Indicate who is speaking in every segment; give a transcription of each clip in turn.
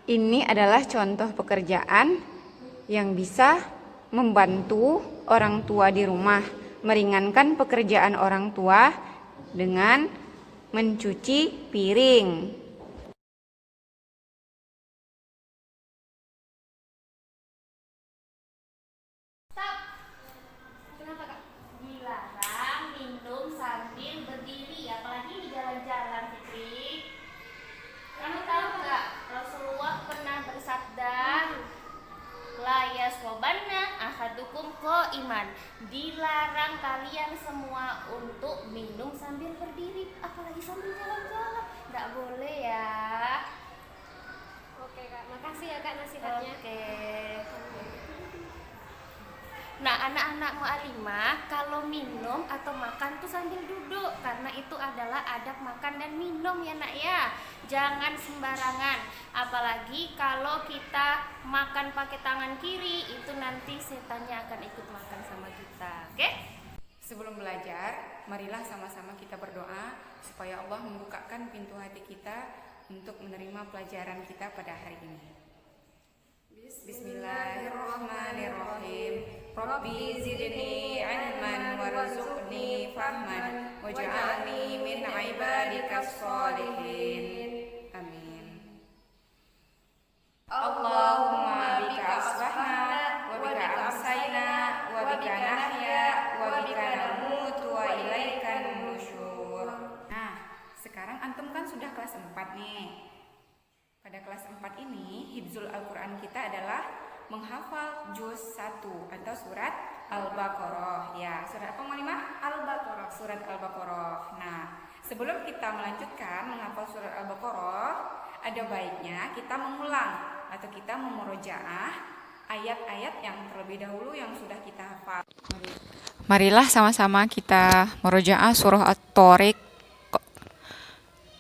Speaker 1: Ini adalah contoh pekerjaan yang bisa membantu orang tua di rumah, meringankan pekerjaan orang tua dengan mencuci piring.
Speaker 2: Kenapa kak? Dilarang minum sambil berdiri, apalagi di jalan-jalan, Fitri. Kamu tahu nggak? Rasulullah pernah bersabda, la yasrobanna ahadukum iman. Dilarang kalian semua untuk minum sambil berdiri, apalagi sambil jalan-jalan. Nggak boleh ya.
Speaker 3: Oke kak, makasih ya kak nasihatnya.
Speaker 2: Oke. Nah, anak-anak mu'alimah kalau minum atau makan tuh sambil duduk, karena itu adalah adab makan dan minum ya nak ya. Jangan sembarangan, apalagi kalau kita makan pakai tangan kiri, itu nanti setannya akan ikut makan sama kita. Oke?
Speaker 1: Sebelum belajar, marilah sama-sama kita berdoa supaya Allah membukakan pintu hati kita untuk menerima pelajaran kita pada hari ini. Bismillahirrahmanirrahim. Rabbi zidni ilman warzuqni fahman waj'alni min ibadikas sholihin. Amin. Allahumma bika asbahna wa bika amsayna wa bika nahya wa bika namutu wa ilaikan nusyur. Nah, sekarang antum kan sudah kelas 4 nih. Pada kelas 4 ini, hifzul Al-Quran kita adalah menghafal juz 1 atau surat Al-Baqarah. Ya, surat apa Malimah? Al-Baqarah, surat Al-Baqarah. Nah, sebelum kita melanjutkan menghafal surat Al-Baqarah, ada baiknya kita mengulang atau kita memurojaah ayat-ayat yang terlebih dahulu yang sudah kita hafal. Marilah sama-sama kita murojaah surah At-Thariq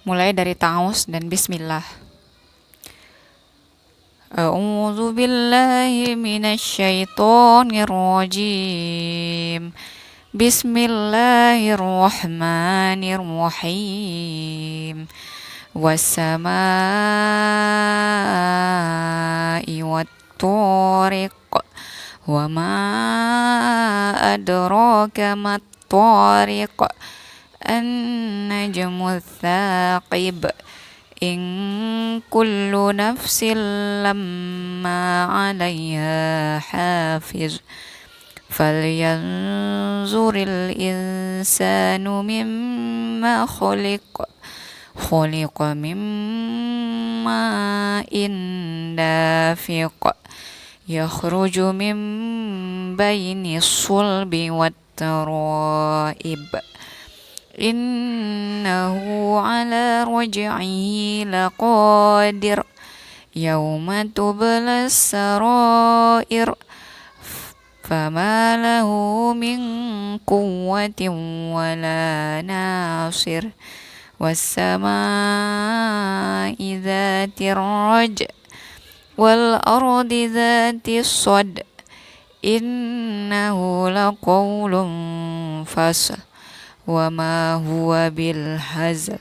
Speaker 1: mulai dari ta'awuz dan bismillah. A'udzu billahi minasy syaithanir rajim. Bismillahirrahmanirrahim. Was-samaa'i wat-thariq. Wa ma adraka mat-thariq. An-najmu ats-tsaqib. In kullu nafsin lamma 'alaiha hafiz. Falyanzuril insanu mimma khuliqa. Khuliqa mimma dafiq. Yakhruju min baini sulbi wat-taraib. Innahu ala raj'ihi laqadir. Yawma tublas sarair. Fama lahu min quwwatin wala nasir. Was-samaa'i dzatir raj' wal ardi dzatis sad. Innahu laqawlun fasl. Wa ma huwa bil hazl.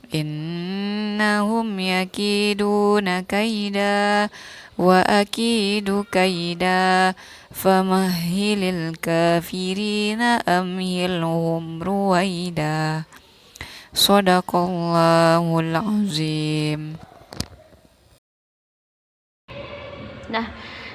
Speaker 1: Innahum yakiduna kaida wa akidu kaida. Famahhilil kafirina amhilhum ruwaida. Shadaqallahul azim.
Speaker 2: Nah,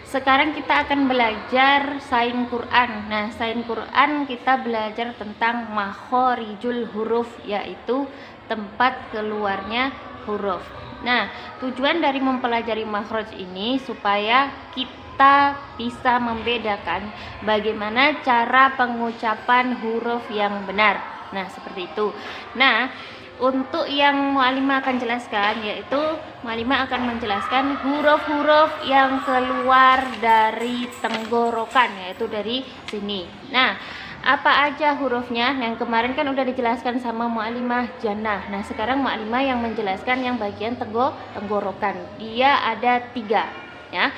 Speaker 2: sekarang kita akan belajar sain Quran. Nah, sain Quran kita belajar tentang makhorijul huruf, yaitu tempat keluarnya huruf. Nah, tujuan dari mempelajari makhraj ini supaya kita bisa membedakan bagaimana cara pengucapan huruf yang benar. Nah, seperti itu. Nah, untuk yang mu'alimah akan jelaskan, yaitu mu'alimah akan menjelaskan huruf-huruf yang keluar dari tenggorokan, yaitu dari sini. Nah, apa aja hurufnya? Yang kemarin kan udah dijelaskan sama mu'alimah Jannah. Nah, sekarang mu'alimah yang menjelaskan yang bagian tenggorokan. Dia ada 3, ya.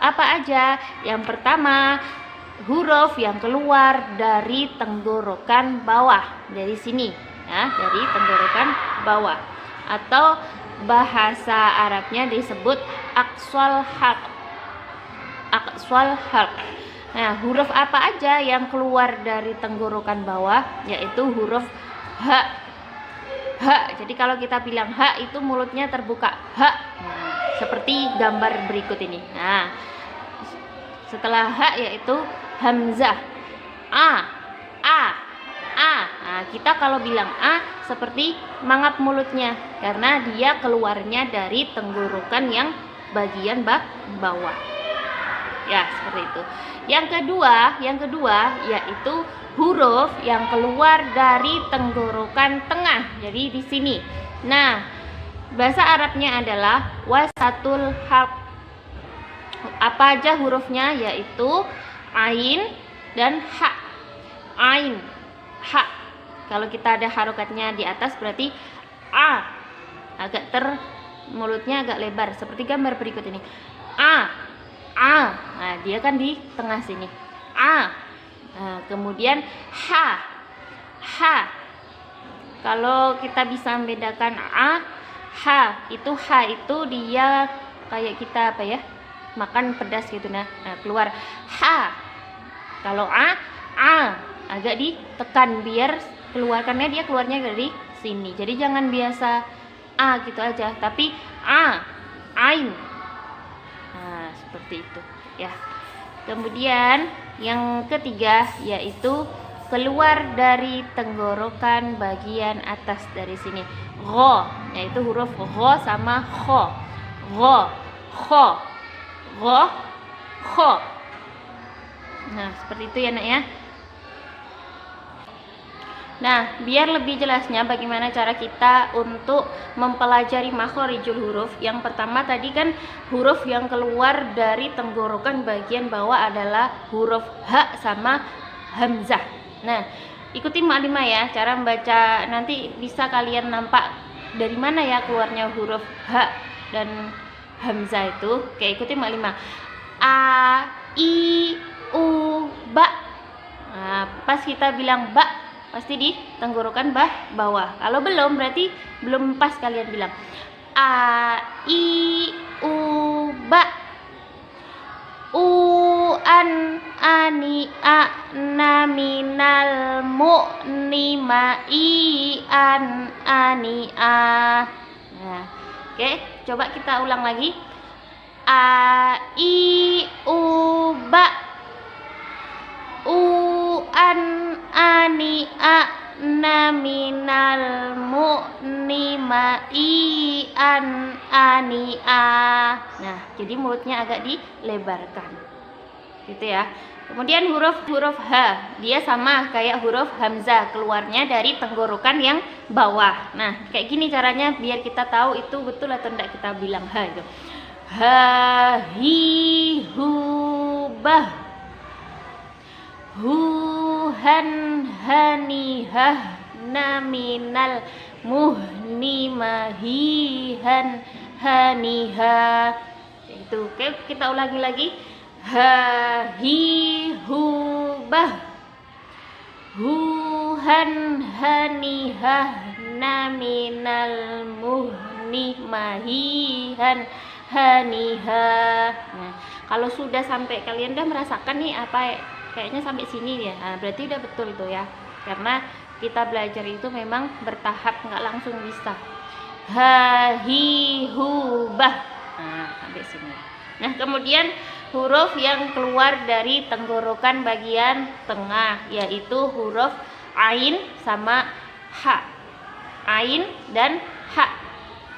Speaker 2: Apa aja? Yang pertama, huruf yang keluar dari tenggorokan bawah, dari sini. Ya, dari tenggorokan bawah, atau bahasa Arabnya disebut aqsal halq. Aqsal halq. Nah, huruf apa aja yang keluar dari tenggorokan bawah? Yaitu huruf ha. Ha. Jadi kalau kita bilang ha itu mulutnya terbuka. Ha. Nah, seperti gambar berikut ini. Nah, setelah ha yaitu hamzah. A. A. A. Nah, kita kalau bilang a seperti mangap mulutnya karena dia keluarnya dari tenggorokan yang bagian bawah. Ya, seperti itu. Yang kedua yaitu huruf yang keluar dari tenggorokan tengah. Jadi di sini. Nah, bahasa Arabnya adalah wasatul halq. Apa aja hurufnya? Yaitu ain dan ha. Ain, ha. Kalau kita ada harokatnya di atas berarti a. Mulutnya agak lebar seperti gambar berikut ini. A. Nah, dia kan di tengah sini. A. Nah, kemudian ha. Ha. Kalau kita bisa membedakan ha itu dia kayak kita apa ya? Makan pedas gitu nah. Nah, keluar ha. Kalau a agak ditekan biar keluarkannya dia keluarnya dari sini. Jadi jangan biasa a gitu aja, tapi a, ain. Nah, seperti itu ya. Kemudian yang ketiga yaitu keluar dari tenggorokan bagian atas dari sini. Gho, yaitu huruf gho sama kho. Gho, kho. Gho, kho. Nah, seperti itu ya, Nak ya. Nah, biar lebih jelasnya bagaimana cara kita untuk mempelajari makhorijul huruf. Yang pertama tadi kan huruf yang keluar dari tenggorokan bagian bawah adalah huruf ha sama hamzah. Nah, ikuti maklimah ya, cara membaca nanti bisa kalian nampak dari mana ya keluarnya huruf ha dan hamzah itu. Oke, ikuti maklimah. A, I, U, ba. Nah, pas kita bilang ba pasti di tenggorokan bawah. Kalau belum berarti belum pas kalian bilang. A, I, U, ba. U, an, ani, a, na, minal, mu, ni, ma, i, an, ani, a. Nah, oke, coba kita ulang lagi. A, I, U, ba. U, an, ani, a, na, minal, mu, ni, ma, i, an, ani, a. Nah, jadi mulutnya agak dilebarkan gitu ya. Kemudian huruf H, dia sama kayak huruf hamzah, keluarnya dari tenggorokan yang bawah. Nah, kayak gini caranya biar kita tahu itu betul atau tidak kita bilang ha itu. Ha, hi, hu, bah. Hu, han, hani, hah, na, minal, muh, ni, ma, hi, han, hani, ha. Itu. Oke, kita ulangi lagi. Ha, hi, hu, bah. Hu, han, hani, hah, na, minal, muh, ni, ma, hi, han, hani, ha. Nah, kalau sudah sampai kalian udah merasakan nih apa kayaknya sampai sini ya, nah, berarti udah betul itu ya, karena kita belajar itu memang bertahap, nggak langsung bisa. Ha, hi, hu, bah. Nah, sampai sini. Nah, kemudian huruf yang keluar dari tenggorokan bagian tengah yaitu huruf ain sama ha. Ain dan ha.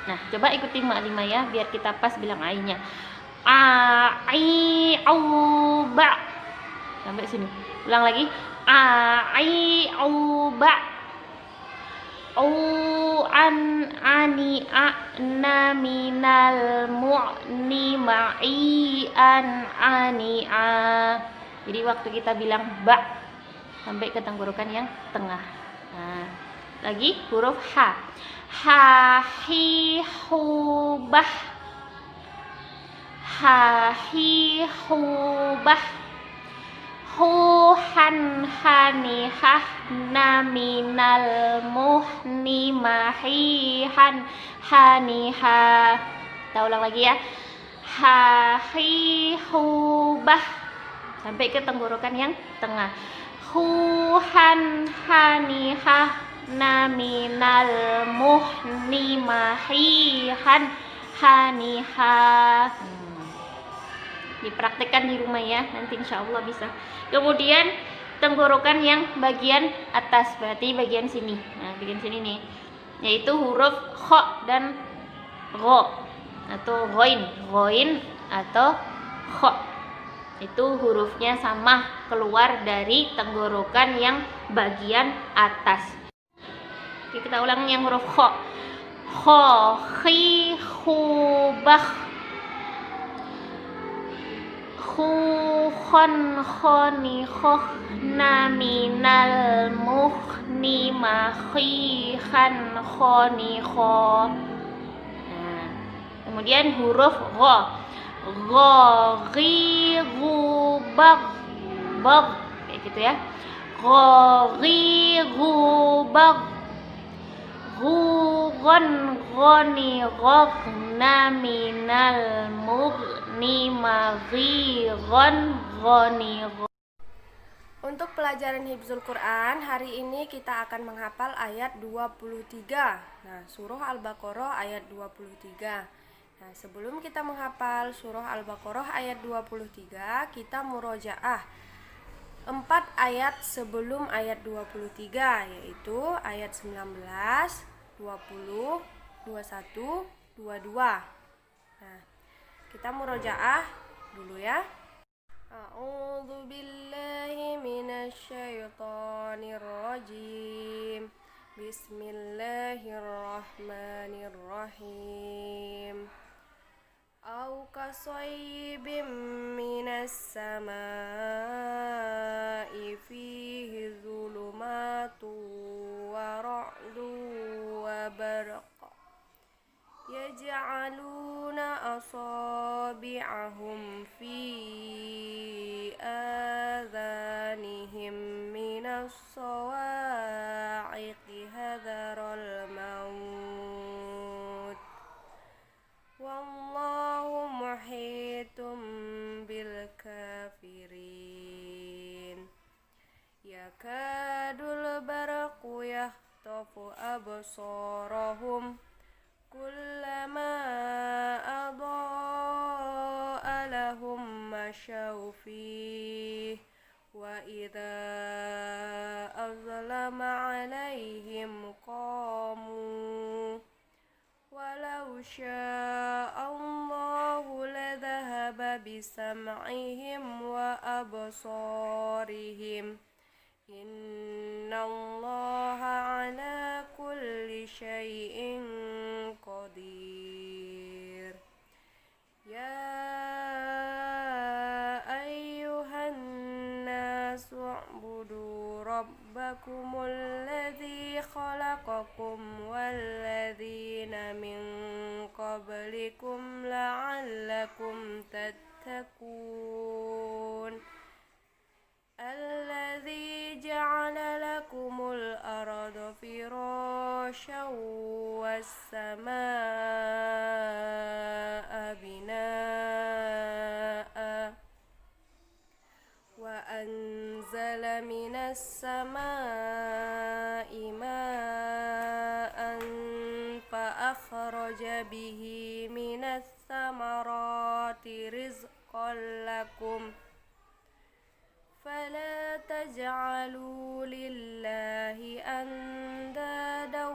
Speaker 2: Nah, coba ikuti maklimah ya biar kita pas bilang ainnya. A, i, au, ba. Sampai sini. Ulang lagi. A, i, au, ba. U, an, ani, a, na, minal, mu, ni, ma, i, an, ani, a. Jadi waktu kita bilang ba sampai ke tenggorokan yang tengah. Nah, lagi huruf ha. Ha, hi, hu, bah. Ha, hi, hu, bah. Hu, han, hani, hah, minal muhni mahihan haniha. Kita ulang lagi ya. Hahihubah sampai ke tenggorokan yang tengah. Huhan hanihah naminal muhni mahihan haniha. Dipraktekkan di rumah ya, nanti insya Allah bisa. Kemudian tenggorokan yang bagian atas, berarti bagian sini. Nah, bagian sini nih, yaitu huruf kho dan ro atau goin atau kho. Itu hurufnya sama keluar dari tenggorokan yang bagian atas. Oke, kita ulang yang huruf kho. Kho, khi, hu, bah. Khu, khon, khoni, khoh, naminal muhni mahi, khan, khoni, kho. Nah, kemudian huruf gho. Gho, ghi, gu, bag, kayak gitu ya. Gho, ghi, gu, bag. Gu, gon, goni, gog, naminal mughni maghi, gon, goni, gog.
Speaker 3: Untuk pelajaran Hifzul Quran, hari ini kita akan menghafal ayat 23. Nah, surah Al-Baqarah ayat 23. Nah, sebelum kita menghafal surah Al-Baqarah ayat 23, kita murojaah 4 ayat sebelum ayat 23, yaitu ayat 19, 20, 21, 22. Nah, kita murojaah dulu ya. A'udzu billahi minasyaitonir rajim. Bismillahirrahmanirrahim. Au kasaybim minas samaa'i fihi zulumatu wa ra'du wa barq yaj'aluna asabi'ahum fi adhanihim minas sawa'iqi hadaral maut wallahu muhitum bil kafirin. Yakadul barqu yahtafu absarahum kullama adaa lahum masyaw fih wa idza azlama alaihim qamu walau sya'allahu ladhahaba bisam'ihim wa absarihim innallaha ala kulli syai'in qadir. Ya ayyuhan nasu u'budu rabbakumul ladzi khalaqakum walladzina min qablikum la'allakum tattaqun. Alladzi ja'ala lakumul arda firasyan was samaa'a binaa'a wa anzala minas samaa'i ma'an fa akhraja bihi minas samarati rizqan lakum fala taj'alu lillahi andadan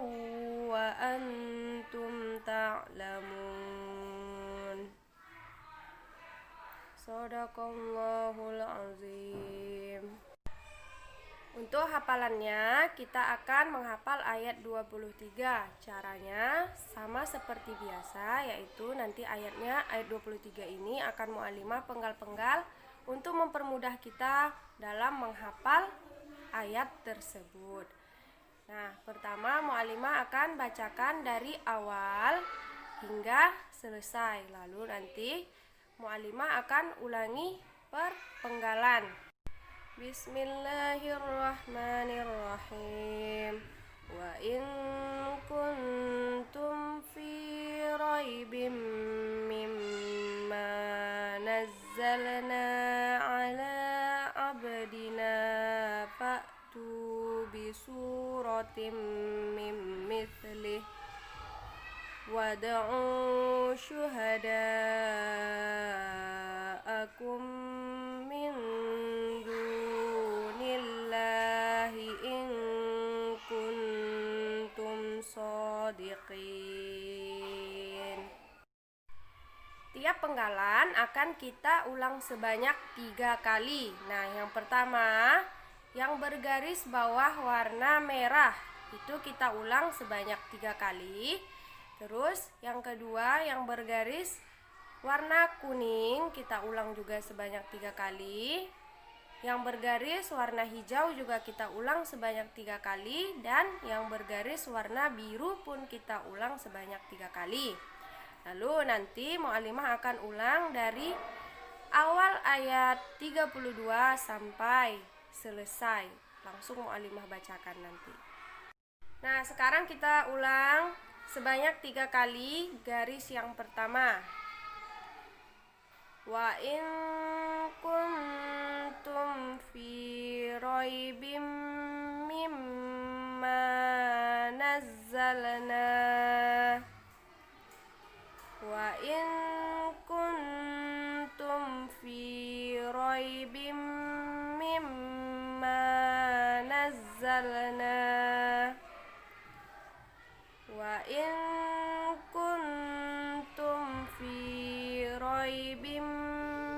Speaker 3: wa antum ta'lamun. Shadaqallahul azim. Untuk hafalannya, kita akan menghafal ayat 23. Caranya sama seperti biasa, yaitu nanti ayatnya, ayat 23 ini akan mu'alimah penggal-penggal untuk mempermudah kita dalam menghafal ayat tersebut. Nah, pertama mu'alimah akan bacakan dari awal hingga selesai. Lalu nanti mu'alimah akan ulangi perpenggalan. Bismillahirrahmanirrahim. Wa in kuntum fi raibim mimma nazzalna ala abdina fa'tu bi suratim min mithlih wad'u syuhada'akum min dunillahi in kuntum shadiqin. Tiap penggalan akan kita ulang sebanyak 3 kali. Nah, yang pertama, yang bergaris bawah warna merah itu kita ulang sebanyak 3 kali. Terus yang kedua, yang bergaris warna kuning kita ulang juga sebanyak 3 kali. Yang bergaris warna hijau juga kita ulang sebanyak 3 kali. Dan yang bergaris warna biru pun kita ulang sebanyak 3 kali. Lalu nanti mu'allimah akan ulang dari awal ayat 32 sampai selesai. Langsung mu'allimah bacakan nanti. Nah, sekarang kita ulang sebanyak 3 kali garis yang pertama. Wa in kuntum fi raibim mimma nazzalna. Wa in kuntum fi raibim mimma nazzalna. Wa in kuntum fi raibim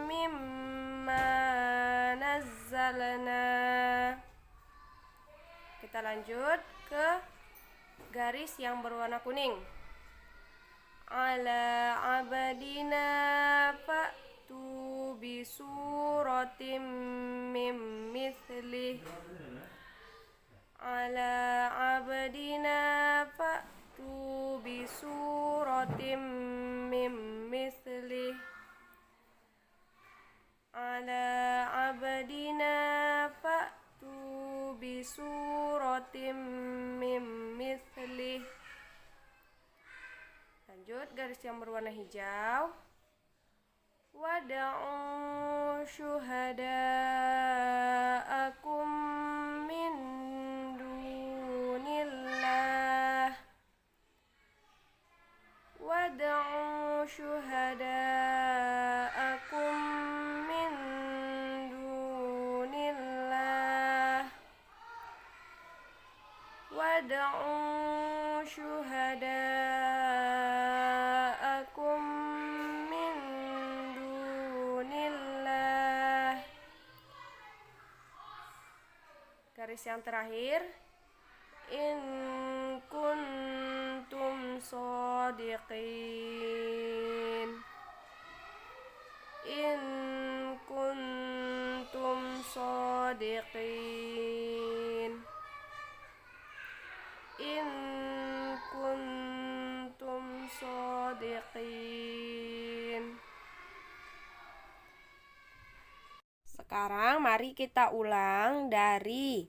Speaker 3: mimma nazzalna. Kita lanjut ke garis yang berwarna kuning. Ala abadina fa'tu bi suratim min mithlih. Ala abadina fa'tu bi suratim min mithlih. Ala abadina fa'tu bi suratim min mithlih. Lanjut garis yang berwarna hijau. Wad'u syuhada'akum min dunillah. Wad'u syuhada'akum min dunillah. Wad'u syuhada'akum min dunillah. Garis yang terakhir. In kuntum shadiqin. In kuntum shadiqin. In kuntum shadiqin. Sekarang mari kita ulang dari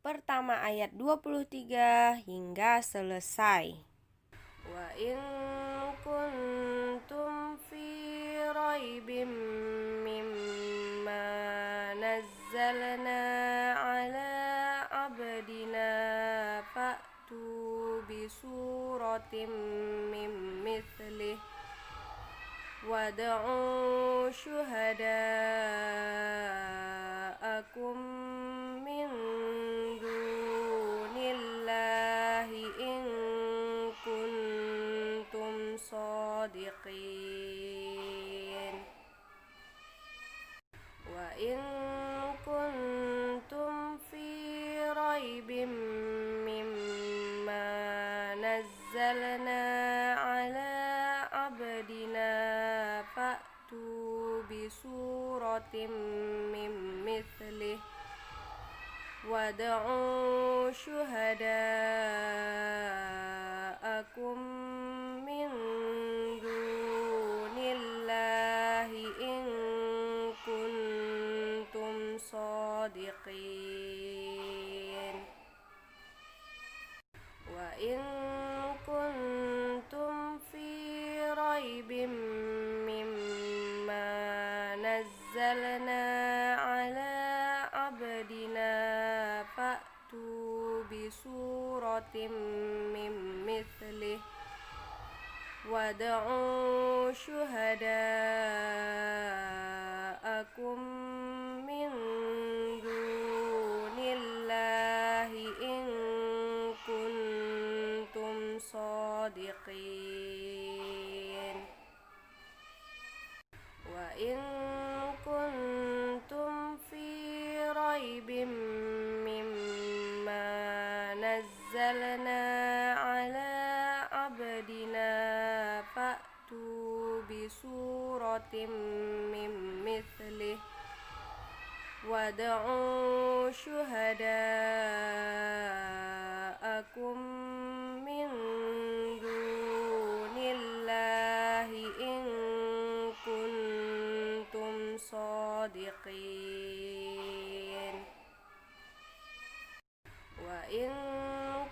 Speaker 3: pertama ayat 23 hingga selesai. Wa in kuntum fi raibim mimma nazzalna ala abdina fa'tu bi suratim min mithlih wad'u syuhada'akum min dunillahi in kuntum shadiqin. Wa in kuntum fi raibim mimma nazzalna ala abdina fa'tu bi suratim min mithlih wad'u syuhada'akum min dunillahi in kuntum shadiqin. صادقين وإن كنتم في ريب مما نزلنا على عبدنا فأتوا بسورة من مثله وادعوا شهداءكم من دون الله إن كنتم صادقين وإن كنتم في ريب مما نزلنا على عبدنا فأتوا بسورة من مثله وادعوا شهداءكم من دون الله إن كنتم صادقين وإن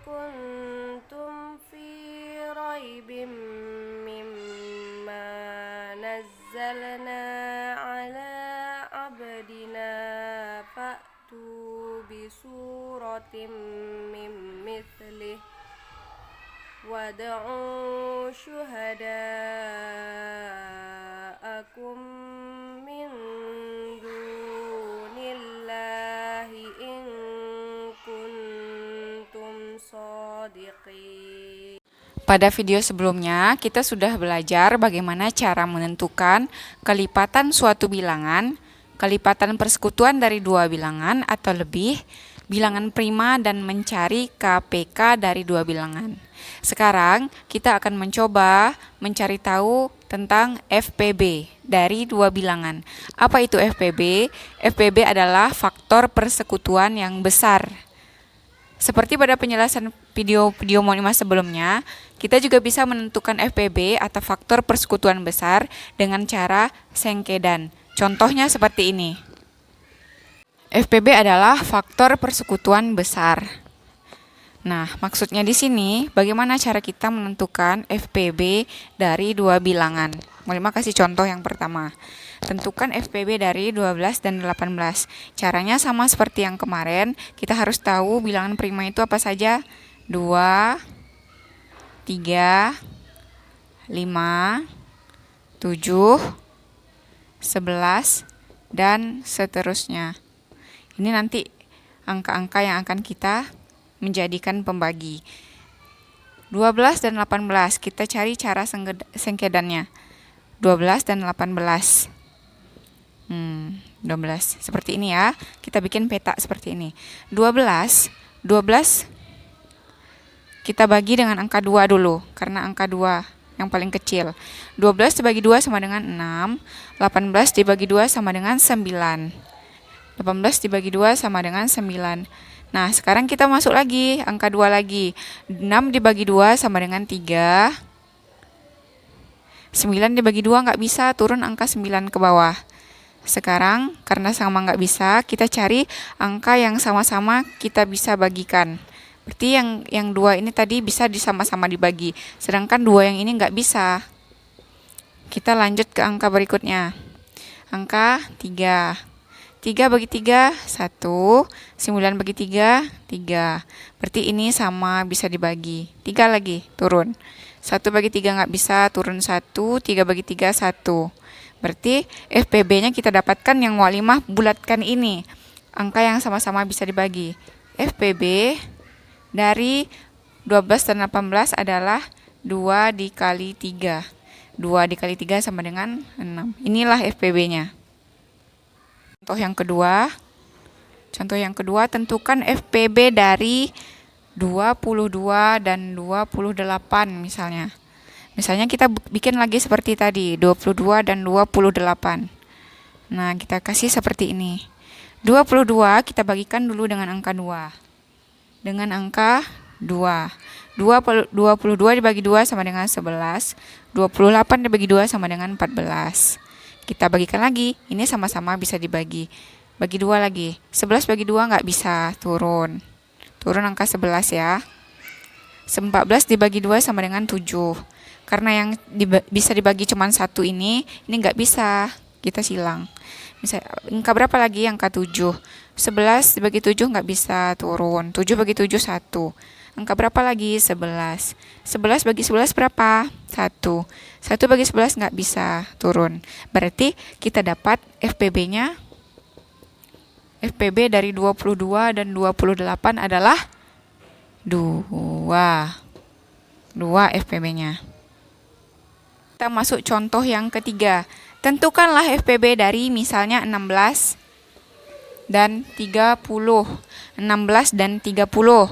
Speaker 3: كنتم في ريب مما نزلنا على عبدنا فأتوا بسورة من مثله وادعوا شهداءكم من دون الله إن كنتم صادقين.
Speaker 1: Pada video sebelumnya, kita sudah belajar bagaimana cara menentukan kelipatan suatu bilangan, kelipatan persekutuan dari dua bilangan atau lebih, bilangan prima, dan mencari KPK dari dua bilangan. Sekarang, kita akan mencoba mencari tahu tentang FPB dari dua bilangan. Apa itu FPB? FPB adalah faktor persekutuan yang besar. Seperti pada penjelasan video Monima sebelumnya, kita juga bisa menentukan FPB atau faktor persekutuan besar dengan cara sengkedan. Contohnya seperti ini. FPB adalah faktor persekutuan besar. Nah, maksudnya di sini bagaimana cara kita menentukan FPB dari dua bilangan. Monima kasih contoh yang pertama. Tentukan FPB dari 12 dan 18. Caranya sama seperti yang kemarin. Kita harus tahu bilangan prima itu apa saja. 2, 3, 5, 7, 11, dan seterusnya. Ini nanti angka-angka yang akan kita menjadikan pembagi. 12 dan 18. Kita cari cara sengkedannya. 12 dan 18. 12 seperti ini ya. Kita bikin peta seperti ini. 12 kita bagi dengan angka 2 dulu karena angka 2 yang paling kecil. 12 dibagi 2 sama dengan 6. 18 dibagi 2 sama dengan 9. 18 dibagi 2 sama dengan 9. Nah, sekarang kita masuk lagi angka 2 lagi. 6 dibagi 2 sama dengan 3. 9 dibagi 2 nggak bisa, turun angka 9 ke bawah. Sekarang, karena sama nggak bisa, kita cari angka yang sama-sama kita bisa bagikan. Berarti yang 2 ini tadi bisa sama-sama dibagi, sedangkan 2 yang ini nggak bisa. Kita lanjut ke angka berikutnya. Angka 3. 3 bagi 3, 1. 9 bagi 3, 3. Berarti ini sama bisa dibagi. 3 lagi, turun. 1 bagi 3 nggak bisa, turun 1. 3 bagi 3, 1. Berarti FPB-nya kita dapatkan yang Mualimah bulatkan ini. Angka yang sama-sama bisa dibagi. FPB dari 12 dan 18 adalah 2 dikali 3. 2 dikali 3 sama dengan 6. Inilah FPB-nya. Contoh yang kedua, tentukan FPB dari 22 dan 28 misalnya. Misalnya kita bikin lagi seperti tadi, 22 dan 28. Nah, kita kasih seperti ini. 22 kita bagikan dulu dengan angka 2. Dengan angka 2. 22 dibagi 2 sama dengan 11. 28 dibagi 2 sama dengan 14. Kita bagikan lagi, ini sama-sama bisa dibagi. Bagi 2 lagi. 11 bagi 2 nggak bisa, turun. Turun angka 11 ya. 14 dibagi 2 sama dengan 7. Karena yang bisa dibagi cuma 1 ini nggak bisa. Kita silang. Misalnya, angka berapa lagi? Angka 7. 11 dibagi 7 nggak bisa, turun. 7 bagi 7, 1. Angka berapa lagi? 11. 11 bagi 11 berapa? 1. 1 bagi 11 nggak bisa, turun. Berarti kita dapat FPB dari 22 dan 28 adalah 2. 2 FPB-nya. Kita masuk contoh yang ketiga. Tentukanlah FPB dari misalnya 16 dan 30. 16 dan 30.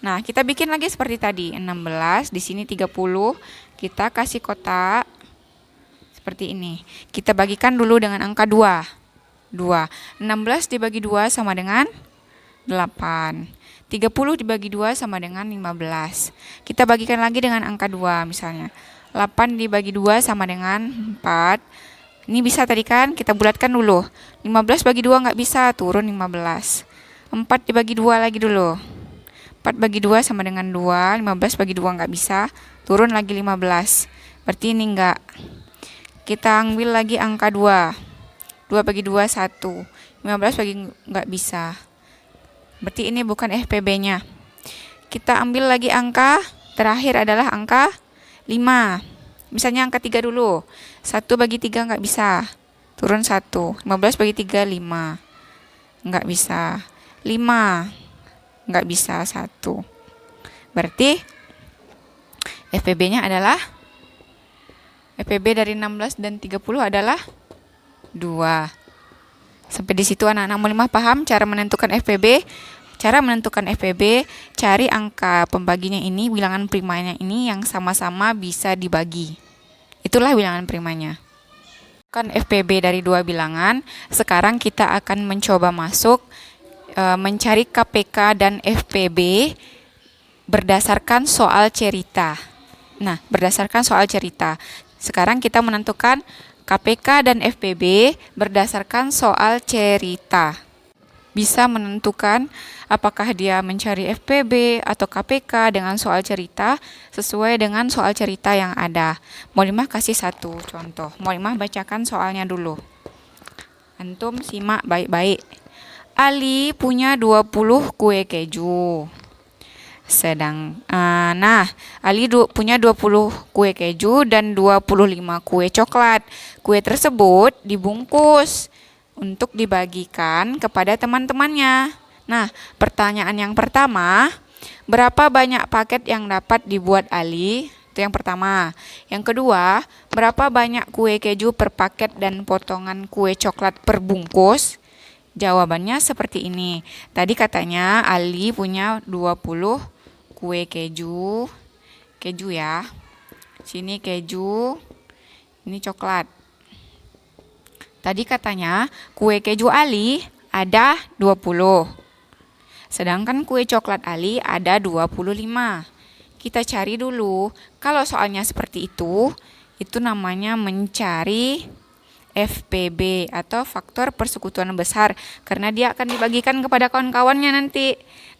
Speaker 1: Nah, kita bikin lagi seperti tadi. 16, di sini 30. Kita kasih kotak seperti ini. Kita bagikan dulu dengan angka 2. 16 dibagi 2 sama dengan 8. 30 dibagi 2 sama dengan 15. Kita bagikan lagi dengan angka 2 misalnya. 8 dibagi 2 sama dengan 4. Ini bisa tadi kan? Kita bulatkan dulu. 15 bagi 2 nggak bisa, turun 15. 4 dibagi 2 lagi dulu. 4 bagi 2 sama dengan 2. 15 bagi 2 nggak bisa, turun lagi 15. Berarti ini enggak. Kita ambil lagi angka 2. 2 bagi 2, 1. 15 bagi nggak bisa. Berarti ini bukan FPB-nya. Kita ambil lagi angka terakhir adalah angka 5. Misalnya angka 3 dulu. 1 bagi 3 nggak bisa. Turun 1. 15 bagi 3, 5. Nggak bisa. 5. Nggak bisa, 1. Berarti FPB-nya adalah FPB dari 16 dan 30 adalah 2. Sampai di situ anak-anak mulimah paham cara menentukan FPB? Cara menentukan FPB, cari angka pembaginya ini, bilangan primanya ini yang sama-sama bisa dibagi. Itulah bilangan primanya. Kan FPB dari 2 bilangan. Sekarang kita akan mencoba masuk mencari KPK dan FPB berdasarkan soal cerita. Nah, berdasarkan soal cerita. Sekarang kita menentukan KPK dan FPB berdasarkan soal cerita. Bisa menentukan apakah dia mencari FPB atau KPK dengan soal cerita sesuai dengan soal cerita yang ada. Mulimah kasih satu contoh. Mulimah bacakan soalnya dulu. Antum simak baik-baik. Ali punya 20 kue keju. Ali punya 20 kue keju dan 25 kue coklat. Kue tersebut dibungkus untuk dibagikan kepada teman-temannya. Nah, pertanyaan yang pertama, berapa banyak paket yang dapat dibuat Ali? Itu yang pertama. Yang kedua, berapa banyak kue keju per paket dan potongan kue coklat per bungkus? Jawabannya seperti ini. Tadi katanya Ali punya 20 kue keju. Keju ya. Sini keju, ini coklat. Tadi katanya kue keju Ali ada 20. Sedangkan kue coklat Ali ada 25. Kita cari dulu. Kalau soalnya seperti itu namanya mencari FPB atau faktor persekutuan besar karena dia akan dibagikan kepada kawan-kawannya nanti.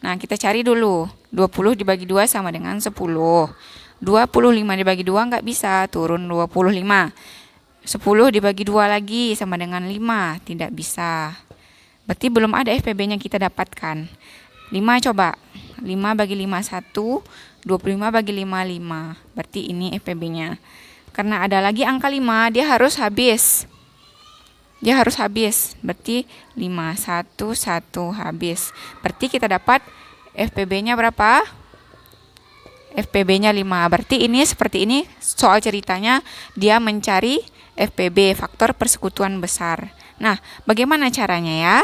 Speaker 1: Nah, kita cari dulu. 20 dibagi 2 sama dengan 10. 25 dibagi 2 nggak bisa, turun 25. 10 dibagi 2 lagi sama dengan 5, tidak bisa. Berarti belum ada FPB-nya kita dapatkan. 5 coba. 5 bagi 5, 1. 25 bagi 5, 5. Berarti ini FPB-nya. Karena ada lagi angka 5, dia harus habis. Berarti 5, 1, 1 habis. Berarti kita dapat FPB-nya berapa? FPB-nya 5. Berarti ini seperti ini soal ceritanya dia mencari FPB, faktor persekutuan besar. Nah, bagaimana caranya ya?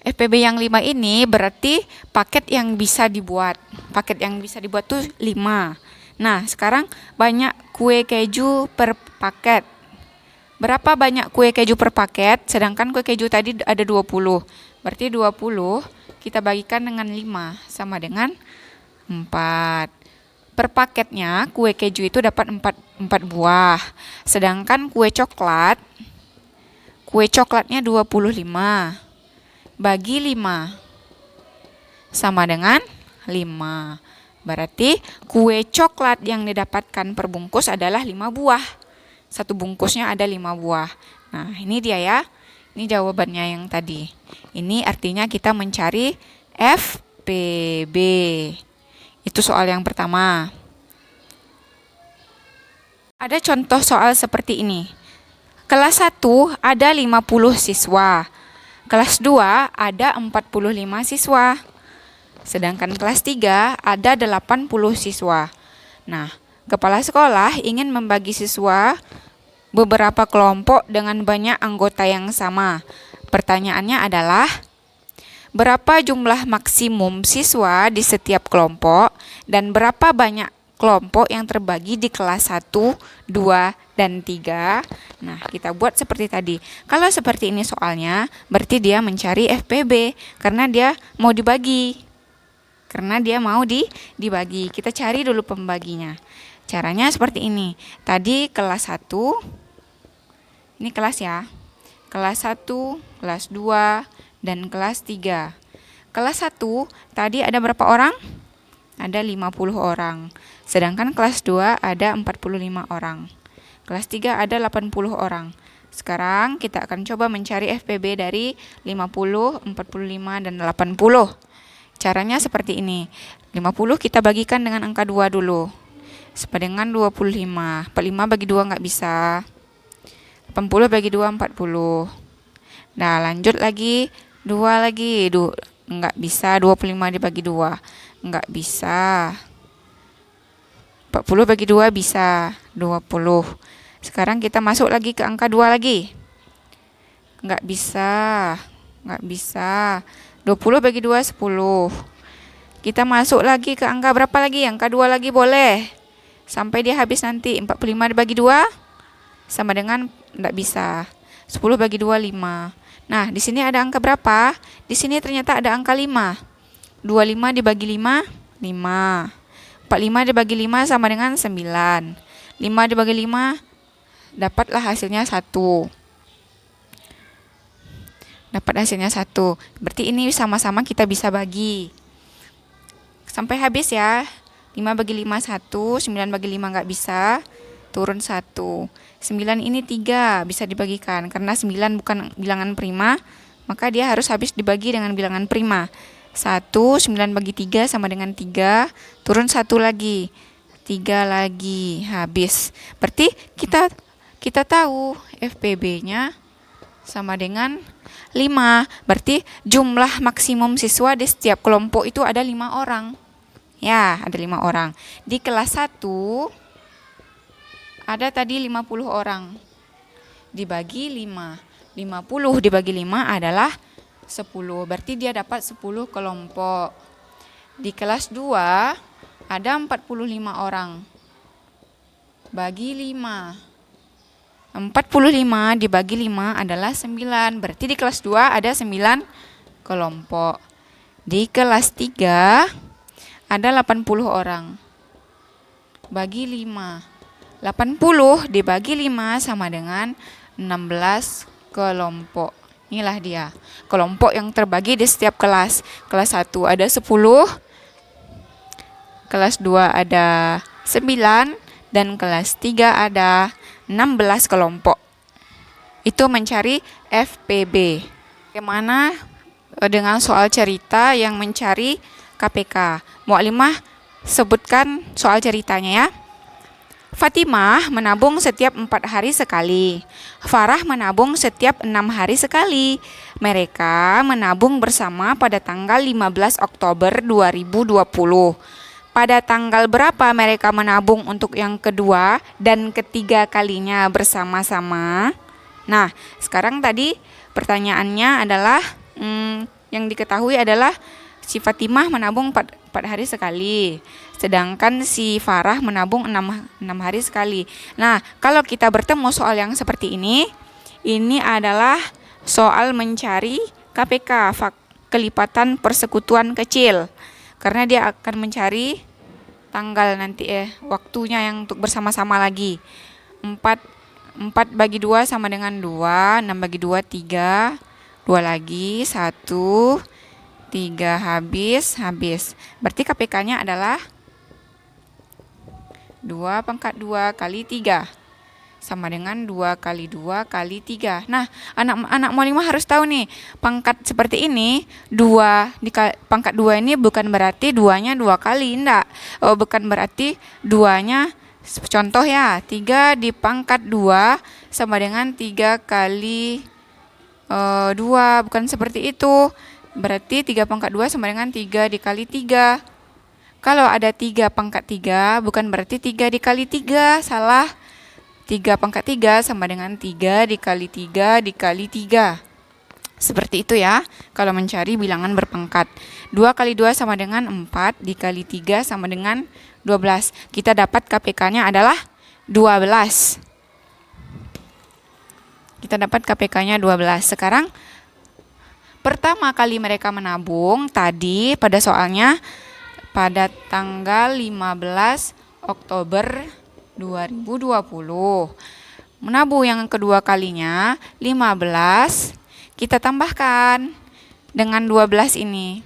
Speaker 1: FPB yang 5 ini berarti paket yang bisa dibuat. Paket yang bisa dibuat tuh 5. Nah, sekarang banyak kue keju per paket. Berapa banyak kue keju per paket? Sedangkan kue keju tadi ada 20. Berarti 20 kita bagikan dengan 5 sama dengan 4. Per paketnya kue keju itu dapat 4 buah. Sedangkan kue coklat kue coklatnya 25. Bagi 5. Sama dengan 5. Berarti kue coklat yang didapatkan per bungkus adalah 5 buah. Satu bungkusnya ada 5 buah. Nah, ini dia ya. Ini jawabannya yang tadi. Ini artinya kita mencari FPB. Itu soal yang pertama. Ada contoh soal seperti ini. Kelas 1 ada 50 siswa. Kelas 2 ada 45 siswa. Sedangkan kelas 3 ada 80 siswa. Nah, kepala sekolah ingin membagi siswa beberapa kelompok dengan banyak anggota yang sama. Pertanyaannya adalah, berapa jumlah maksimum siswa di setiap kelompok dan berapa banyak kelompok yang terbagi di kelas 1, 2, dan 3. Nah, kita buat seperti tadi. Kalau seperti ini soalnya, berarti dia mencari FPB karena dia mau dibagi. Dibagi. Kita cari dulu pembaginya. Caranya seperti ini. Tadi kelas 1, ini kelas ya. Kelas 1, kelas 2, dan kelas 3. Kelas 1 tadi ada berapa orang? Ada 50 orang. Sedangkan kelas 2 ada 45 orang. Kelas 3 ada 80 orang. Sekarang kita akan coba mencari FPB dari 50, 45, dan 80. Caranya seperti ini. 50 kita bagikan dengan angka 2 dulu. Sama dengan 25. 45 bagi 2 nggak bisa. 80 bagi 2, 40. Nah, lanjut lagi. 2 lagi. Nggak bisa. 25 dibagi 2. Nggak bisa. 40 bagi 2 bisa. 20. Sekarang kita masuk lagi ke angka 2 lagi. Nggak bisa. 20 bagi 2, 10. Kita masuk lagi ke angka berapa lagi? Angka 2 lagi boleh. Sampai dia habis nanti. 45 dibagi 2 sama dengan enggak bisa. 10 bagi 2, 5. Nah, di sini ada angka berapa? Di sini ternyata ada angka 5. 25 dibagi 5, 5. 45 dibagi 5 sama dengan 9. 5 dibagi 5, dapatlah hasilnya 1. Berarti ini sama-sama kita bisa bagi. Sampai habis ya. 5 bagi 5, 1. 9 bagi 5 nggak bisa. Turun 1. 9 ini 3 bisa dibagikan. Karena 9 bukan bilangan prima, maka dia harus habis dibagi dengan bilangan prima. 1, 9 bagi 3 sama dengan 3. Turun 1 lagi. 3 lagi. Habis. Berarti kita tahu FPB-nya sama dengan 5. Berarti jumlah maksimum siswa di setiap kelompok itu ada 5 orang. Ya, ada 5 orang. Di kelas 1 ada tadi 50 orang. Dibagi 5. 50 dibagi 5 adalah 10. Berarti dia dapat 10 kelompok. Di kelas 2 ada 45 orang. Bagi 5. 45 dibagi 5 adalah 9. Berarti di kelas 2 ada 9 kelompok. Di kelas 3 ada 80 orang. Bagi 5. 80 dibagi 5 sama dengan 16 kelompok. Inilah dia. Kelompok yang terbagi di setiap kelas. Kelas 1 ada 10. Kelas 2 ada 9. Dan kelas 3 ada 16 kelompok. Itu mencari FPB. Bagaimana dengan soal cerita yang mencari KPK? Mu'alimah sebutkan soal ceritanya ya. Fatimah menabung setiap 4 hari sekali. Farah menabung setiap 6 hari sekali. Mereka menabung bersama pada tanggal 15 Oktober 2020. Pada tanggal berapa mereka menabung untuk yang kedua dan ketiga kalinya bersama-sama? Nah, sekarang tadi pertanyaannya adalah yang diketahui adalah si Fatimah menabung 4 hari sekali. Sedangkan si Farah menabung 6 hari sekali. Nah, kalau kita bertemu soal yang seperti ini adalah soal mencari KPK, kelipatan persekutuan kecil. Karena dia akan mencari tanggal nanti waktunya yang untuk bersama-sama lagi. 4 bagi 2 sama dengan 2. 6 bagi 2, 3. 2 lagi, 1. 3 habis. Berarti KPK-nya adalah 2 pangkat 2 kali 3. Sama dengan 2 kali 2 kali 3. Nah, anak mualimah harus tahu nih, pangkat seperti ini, 2 pangkat 2 ini bukan berarti 2-nya 2 kali, enggak. Bukan berarti 2-nya, contoh ya, 3 di pangkat 2 sama dengan 3 kali 2, bukan seperti itu. Berarti 3 pangkat 2 sama dengan 3 dikali 3. Kalau ada 3 pangkat 3, bukan berarti 3 dikali 3, salah. 3 pangkat 3 sama dengan 3 dikali 3 dikali 3. Seperti itu ya, kalau mencari bilangan berpangkat. 2 kali 2 sama dengan 4, dikali 3 sama dengan 12. Kita dapat KPK-nya adalah 12. Kita dapat KPK-nya 12. Sekarang, pertama kali mereka menabung, tadi pada soalnya, pada tanggal 15 Oktober 2020. Menabung yang kedua kalinya 15, kita tambahkan dengan 12 ini.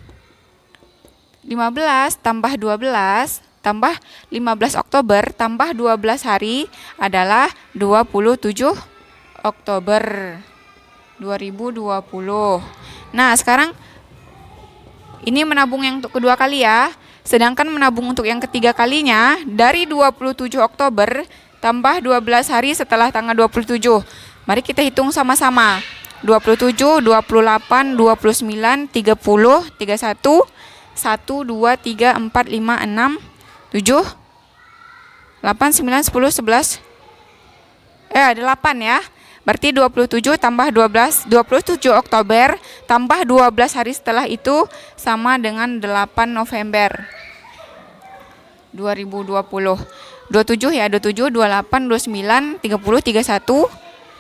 Speaker 1: 15 tambah 12 tambah 15 Oktober tambah 12 hari adalah 27 Oktober 2020. Nah, sekarang ini menabung yang untuk kedua kali ya. Sedangkan menabung untuk yang ketiga kalinya dari 27 Oktober tambah 12 hari setelah tanggal 27. Mari kita hitung sama-sama. 27, 28, 29, 30, 31, 1, 2, 3, 4, 5, 6, 7, 8, 9, 10, 11. Ada 8 ya. Berarti 27 tambah 12, 27 Oktober tambah 12 hari setelah itu sama dengan 8 November 2020. 27 ya, 27, 28, 29, 30, 31,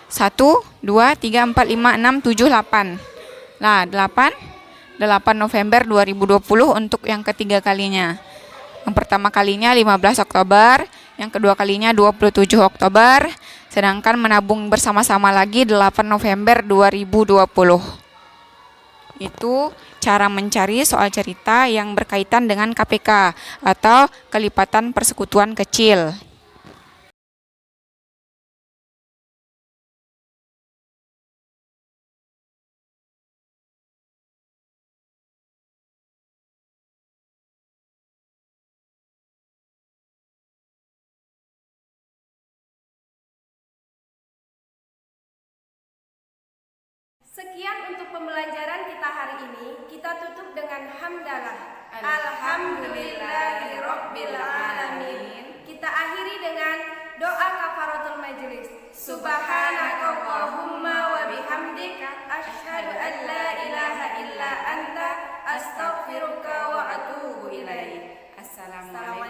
Speaker 1: 1, 2, 3, 4, 5, 6, 7, 8. Nah, 8 November 2020 untuk yang ketiga kalinya. Yang pertama kalinya 15 Oktober, yang kedua kalinya 27 Oktober, sedangkan menabung bersama-sama lagi 8 November 2020. Itu cara mencari soal cerita yang berkaitan dengan KPK atau kelipatan persekutuan kecil.
Speaker 3: Sekian untuk pembelajaran kita hari ini. Kita tutup dengan hamdalah. Alhamdulillahirabbil alamin. Kita akhiri dengan doa kafaratul majelis. Subhanakallahumma wa bihamdika asyhadu an la ilaha illa anta astaghfiruka wa atubu ilaik. Assalamualaikum.